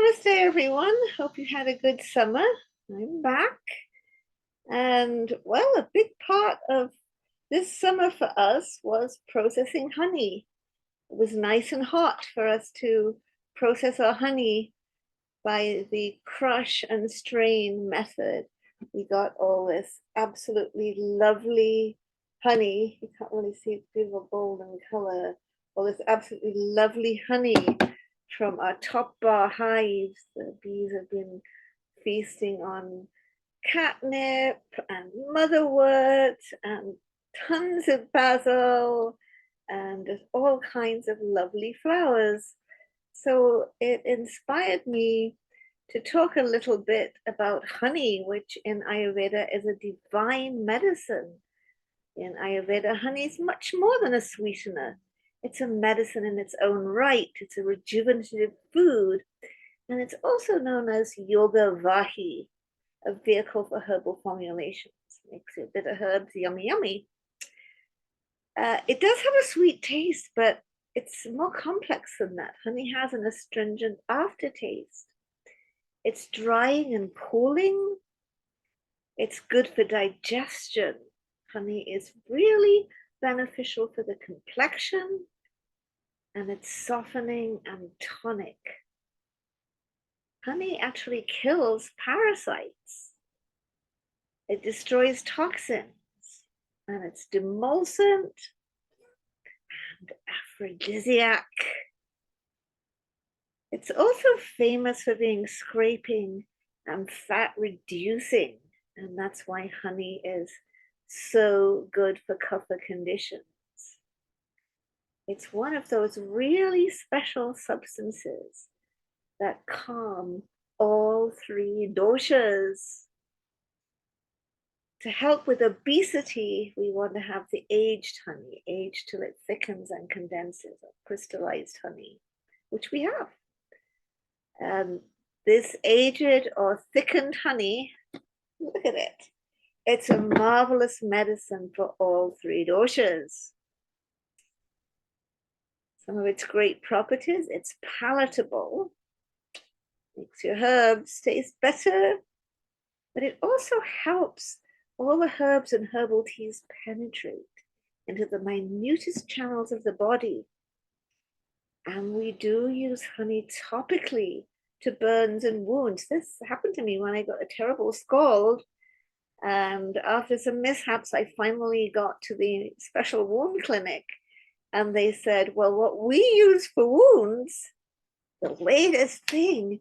Namaste, everyone. Hope you had a good summer. I'm back. And well, a big part of this summer for us was processing honey. It was nice and hot for us to process our honey by the crush and strain method. We got all this absolutely lovely honey. You can't really see it's beautiful golden color. All this absolutely lovely honey from our top bar hives. The bees have been feasting on catnip and motherwort and tons of basil and all kinds of lovely flowers. So it inspired me to talk a little bit about honey, which in Ayurveda is a divine medicine. In Ayurveda, honey is much more than a sweetener. It's a medicine in its own right. It's a rejuvenative food. And it's also known as yoga vahi, a vehicle for herbal formulations. Makes your bitter herbs yummy, yummy. It does have a sweet taste, but it's more complex than that. Honey has an astringent aftertaste. It's drying and cooling. It's good for digestion. Honey is really beneficial for the complexion, and it's softening and tonic. Honey actually kills parasites. It destroys toxins, and it's demulcent and aphrodisiac. It's also famous for being scraping and fat reducing, and that's why honey is so good for kapha conditions. It's one of those really special substances that calm all three doshas. To help with obesity, we want to have the aged honey, aged till it thickens and condenses, or crystallized honey, which we have. This aged or thickened honey, look at it. It's a marvelous medicine for all three doshas. Some of its great properties: it's palatable, makes your herbs taste better, but it also helps all the herbs and herbal teas penetrate into the minutest channels of the body. And we do use honey topically to burns and wounds. This happened to me when I got a terrible scald. And after some mishaps, I finally got to the special wound clinic. And they said, well, what we use for wounds, the latest thing,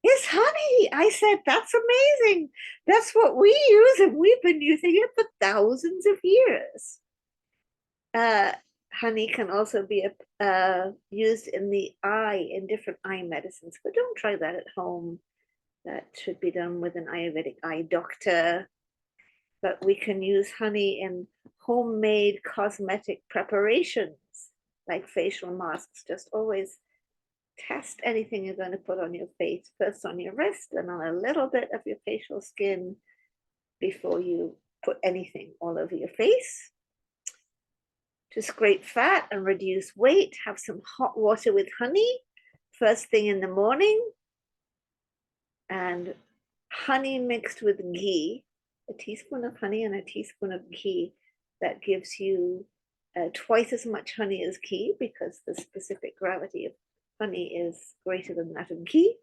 is honey. I said, that's amazing. That's what we use, and we've been using it for thousands of years. Honey can also be used in the eye in different eye medicines, but don't try that at home. That should be done with an Ayurvedic eye doctor. But we can use honey in homemade cosmetic preparations, like facial masks. Just always test anything you're going to put on your face, first on your wrist and on a little bit of your facial skin before you put anything all over your face. To scrape fat and reduce weight, have some hot water with honey first thing in the morning, and honey mixed with ghee, a teaspoon of honey and a teaspoon of ghee. That gives you twice as much honey as ghee, because the specific gravity of honey is greater than that of ghee.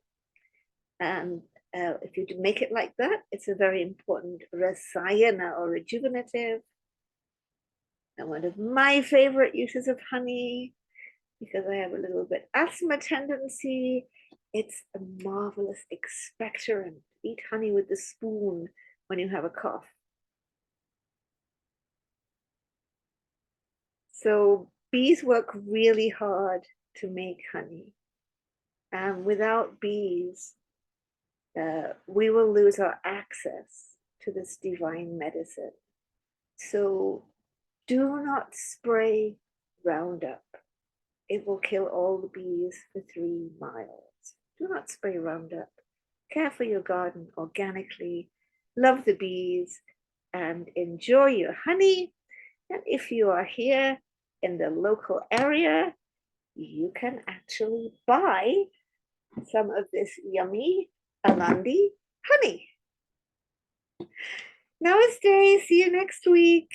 And if you make it like that, it's a very important rasayana, or rejuvenative. And one of my favorite uses of honey, because I have a little bit asthma tendency, it's a marvelous expectorant. Eat honey with the spoon when you have a cough. So bees work really hard to make honey. And without bees, we will lose our access to this divine medicine. So do not spray Roundup. It will kill all the bees for 3 miles. Do not spray Roundup. Care for your garden organically. Love the bees and enjoy your honey. And if you are here in the local area, you can actually buy some of this yummy Alandi honey. Namaste. See you next week.